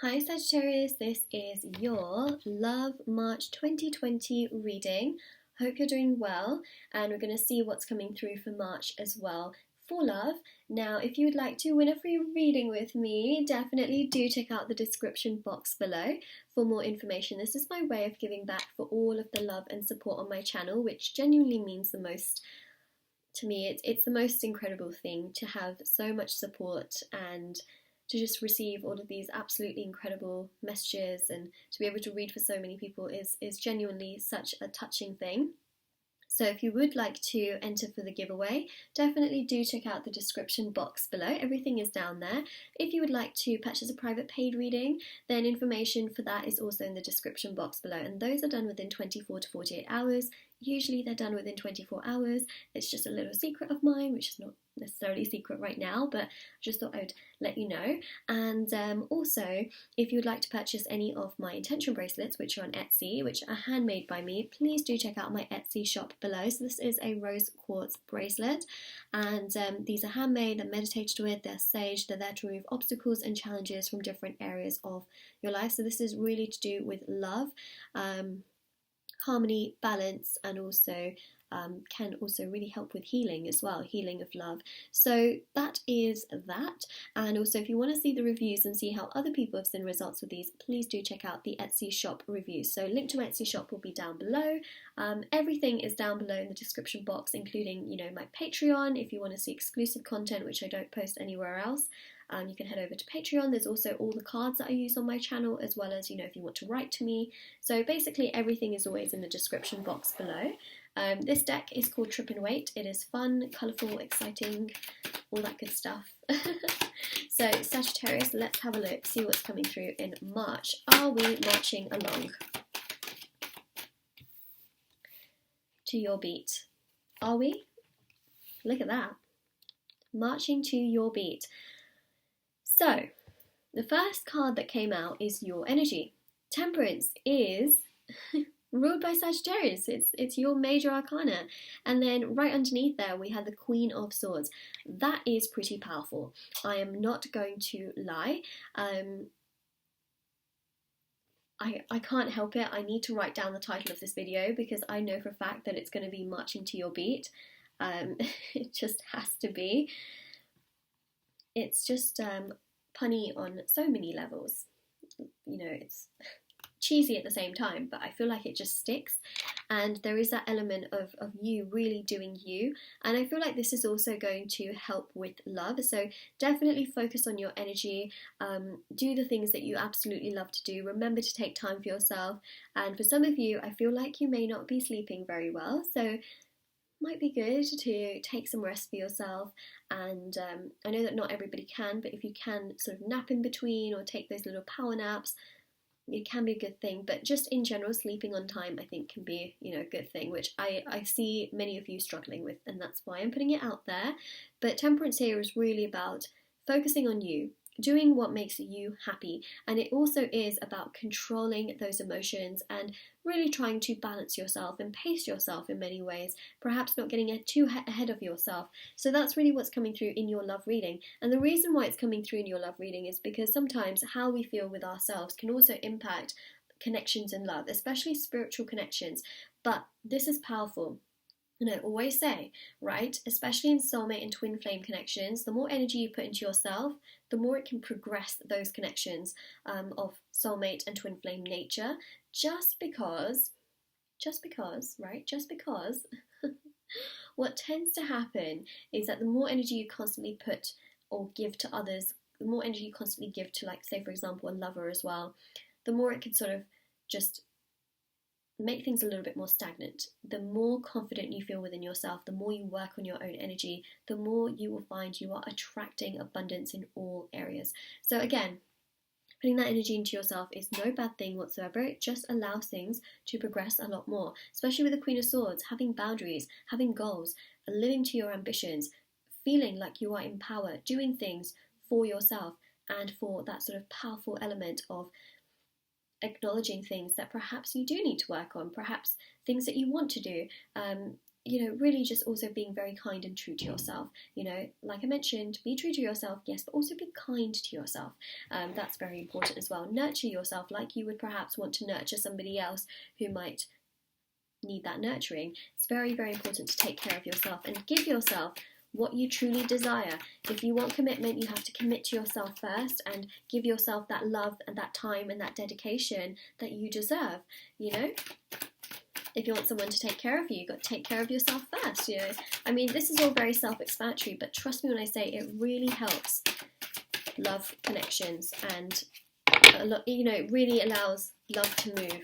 Hi Sagittarius, this is your Love March 2020 reading. Hope you're doing well, and we're going to see what's coming through for March as well for love. Now, if you would like to win a free reading with me, definitely do check out the description box below for more information. This is my way of giving back for all of the love and support on my channel, which genuinely means the most to me. It's the most incredible thing to have so much support and to just receive all of these absolutely incredible messages and to be able to read for so many people is genuinely such a touching thing. So if you would like to enter for the giveaway, definitely do check out the description box below. Everything is down there. If you would like to purchase a private paid reading, then information for that is also in the description box below. And those are done within 24 to 48 hours. Usually they're done within 24 hours. It's just a little secret of mine, which is not necessarily a secret right now, but I just thought I would let you know. And also, if you would like to purchase any of my intention bracelets, which are on Etsy, which are handmade by me, please do check out my Etsy shop below. So this is a rose quartz bracelet, and these are handmade, they're meditated with, they're sage, they're there to remove obstacles and challenges from different areas of your life. So this is really to do with love, harmony, balance, and also can also really help with healing as well, healing of love. So that is that. And also, if you want to see the reviews and see how other people have seen results with these, please do check out the Etsy shop reviews. So link to my Etsy shop will be down below. Everything is down below in the description box, including, my Patreon if you want to see exclusive content which I don't post anywhere else. You can head over to Patreon. There's also all the cards that I use on my channel, as well as, if you want to write to me. So basically everything is always in the description box below. This deck is called Rider-Waite. It is fun, colourful, exciting, all that good stuff. So Sagittarius, let's have a look, see what's coming through in March. Are we marching along to your beat? Are we? Look at that. Marching to your beat. So, the first card that came out is your energy. Temperance is ruled by Sagittarius. It's your major arcana. And then right underneath there we have the Queen of Swords. That is pretty powerful. I am not going to lie. I can't help it. I need to write down the title of this video because I know for a fact that it's going to be marching to your beat. It just has to be. It's just punny on so many levels. It's cheesy at the same time, but I feel like it just sticks, and there is that element of you really doing you, and I feel like this is also going to help with love. So definitely focus on your energy, do the things that you absolutely love to do, remember to take time for yourself, and for some of you I feel like you may not be sleeping very well, so might be good to take some rest for yourself. And I know that not everybody can, but if you can sort of nap in between or take those little power naps, it can be a good thing. But just in general, sleeping on time I think can be a good thing, which I see many of you struggling with, and that's why I'm putting it out there. But temperance here is really about focusing on you, doing what makes you happy, and it also is about controlling those emotions and really trying to balance yourself and pace yourself in many ways, perhaps not getting too ahead of yourself. So that's really what's coming through in your love reading, and the reason why it's coming through in your love reading is because sometimes how we feel with ourselves can also impact connections in love, especially spiritual connections. But this is powerful. And I always say, right, especially in soulmate and twin flame connections, the more energy you put into yourself, the more it can progress those connections of soulmate and twin flame nature. Just because, what tends to happen is that the more energy you constantly put or give to others, the more energy you constantly give to, like, say, for example, a lover as well, the more it can sort of just make things a little bit more stagnant. The more confident you feel within yourself, the more you work on your own energy, the more you will find you are attracting abundance in all areas. So again, putting that energy into yourself is no bad thing whatsoever. It just allows things to progress a lot more, especially with the Queen of Swords, having boundaries, having goals, living to your ambitions, feeling like you are in power, doing things for yourself, and for that sort of powerful element of acknowledging things that perhaps you do need to work on, perhaps things that you want to do, really just also being very kind and true to yourself. Like I mentioned, be true to yourself, yes, but also be kind to yourself. That's very important as well. Nurture yourself like you would perhaps want to nurture somebody else who might need that nurturing. It's very, very important to take care of yourself and give yourself what you truly desire. If you want commitment, you have to commit to yourself first and give yourself that love and that time and that dedication that you deserve. If you want someone to take care of you, you've got to take care of yourself first. This is all very self-explanatory, but trust me when I say it really helps love connections, and it really allows love to move.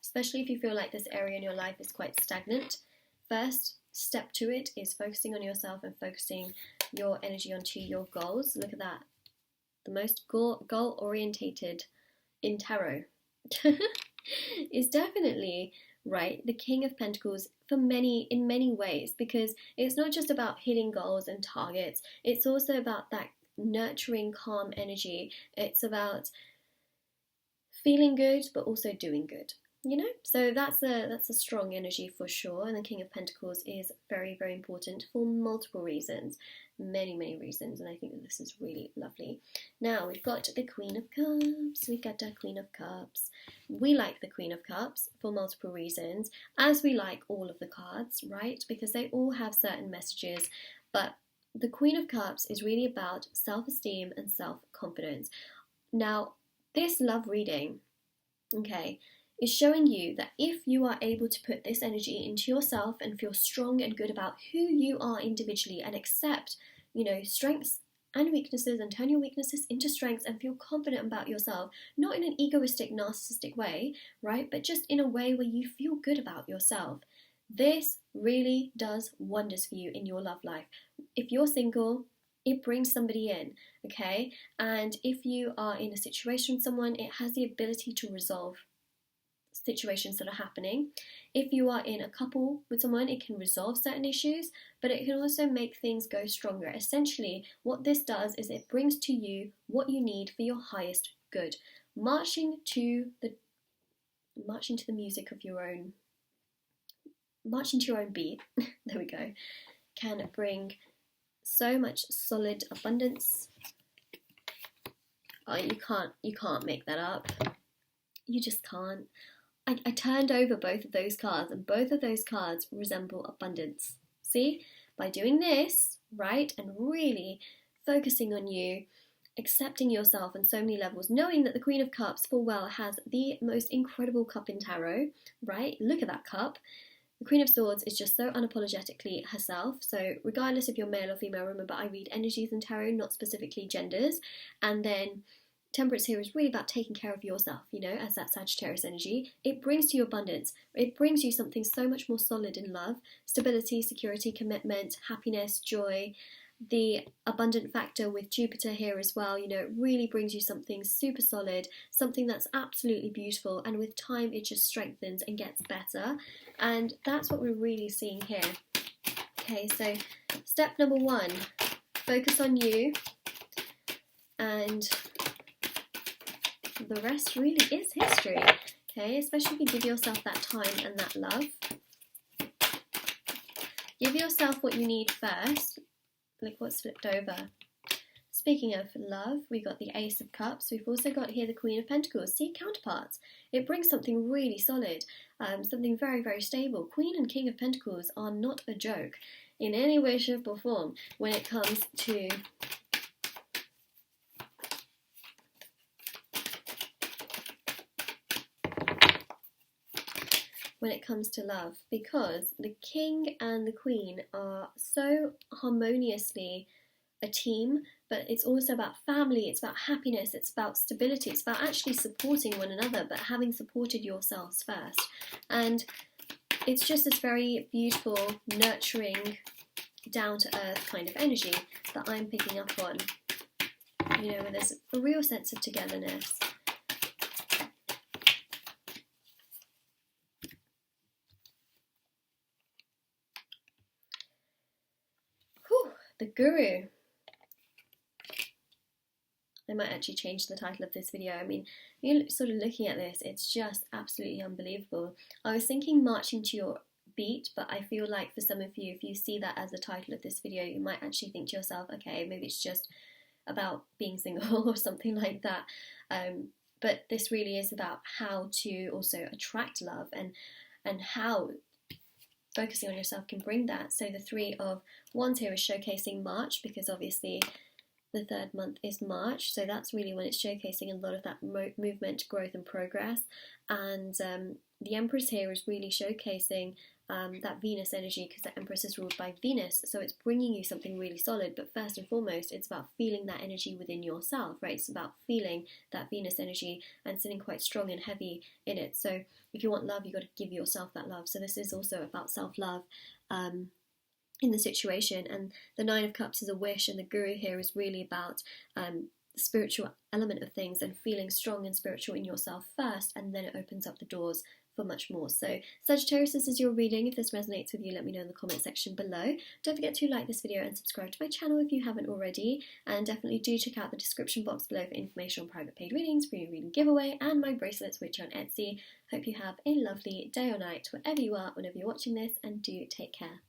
Especially if you feel like this area in your life is quite stagnant. First step to it is focusing on yourself and focusing your energy onto your goals. Look at that. The most goal-orientated in tarot is definitely, right, the King of Pentacles in many ways, because it's not just about hitting goals and targets. It's also about that nurturing, calm energy. It's about feeling good, but also doing good. So that's a strong energy for sure, and the King of Pentacles is very, very important for multiple reasons, many reasons, and I think that this is really lovely. Now we've got the Queen of Cups. We like the Queen of Cups for multiple reasons, as we like all of the cards, right? Because they all have certain messages, but the Queen of Cups is really about self-esteem and self-confidence. Now, this love reading, is showing you that if you are able to put this energy into yourself and feel strong and good about who you are individually and accept, strengths and weaknesses, and turn your weaknesses into strengths and feel confident about yourself, not in an egoistic, narcissistic way, right? But just in a way where you feel good about yourself. This really does wonders for you in your love life. If you're single, it brings somebody in, okay? And if you are in a situation with someone, it has the ability to resolve situations that are happening. If you are in a couple with someone, it can resolve certain issues, but it can also make things go stronger. Essentially, what this does is it brings to you what you need for your highest good. Marching to the music of your own, marching to your own beat, there we go, can bring so much solid abundance. You can't make that up. You just can't. I turned over both of those cards, and both of those cards resemble abundance. See? By doing this, right, and really focusing on you, accepting yourself on so many levels, knowing that the Queen of Cups full well has the most incredible cup in tarot, right? Look at that cup. The Queen of Swords is just so unapologetically herself. So regardless if you're male or female, remember I read energies in tarot, not specifically genders. And then Temperance here is really about taking care of yourself, as that Sagittarius energy. It brings to you abundance. It brings you something so much more solid in love. Stability, security, commitment, happiness, joy. The abundant factor with Jupiter here as well, it really brings you something super solid, something that's absolutely beautiful, and with time it just strengthens and gets better. And that's what we're really seeing here. Okay, so step number 1, focus on you, and the rest really is history, okay? Especially if you give yourself that time and that love. Give yourself what you need first. Look what's flipped over. Speaking of love, we've got the Ace of Cups. We've also got here the Queen of Pentacles. See, counterparts. It brings something really solid, something very, very stable. Queen and King of Pentacles are not a joke in any way, shape or form when it comes to love, because the King and the Queen are so harmoniously a team, but it's also about family, it's about happiness, it's about stability, it's about actually supporting one another, but having supported yourselves first. And it's just this very beautiful, nurturing, down-to-earth kind of energy that I'm picking up on, where there's a real sense of togetherness. The Guru. I might actually change the title of this video. I mean, you're sort of looking at this, it's just absolutely unbelievable. I was thinking marching to your beat, but I feel like for some of you, if you see that as the title of this video, you might actually think to yourself, okay, maybe it's just about being single or something like that. But this really is about how to also attract love, and how focusing on yourself can bring that. So the Three of Wands here is showcasing March, because obviously the third month is March, so that's really when it's showcasing a lot of that movement, growth and progress. And the Empress here is really showcasing that Venus energy, because the Empress is ruled by Venus, so it's bringing you something really solid. But first and foremost, it's about feeling that energy within yourself, right? It's about feeling that Venus energy and sitting quite strong and heavy in it. So if you want love, you've got to give yourself that love. So this is also about self-love in the situation. And the Nine of Cups is a wish, and the Guru here is really about the spiritual element of things and feeling strong and spiritual in yourself first, and then it opens up the doors for much more. So Sagittarius, this is your reading. If this resonates with you, let me know in the comment section below. Don't forget to like this video and subscribe to my channel if you haven't already, and definitely do check out the description box below for information on private paid readings, free reading giveaway, and my bracelets, which are on Etsy. Hope you have a lovely day or night wherever you are, whenever you're watching this, and do take care.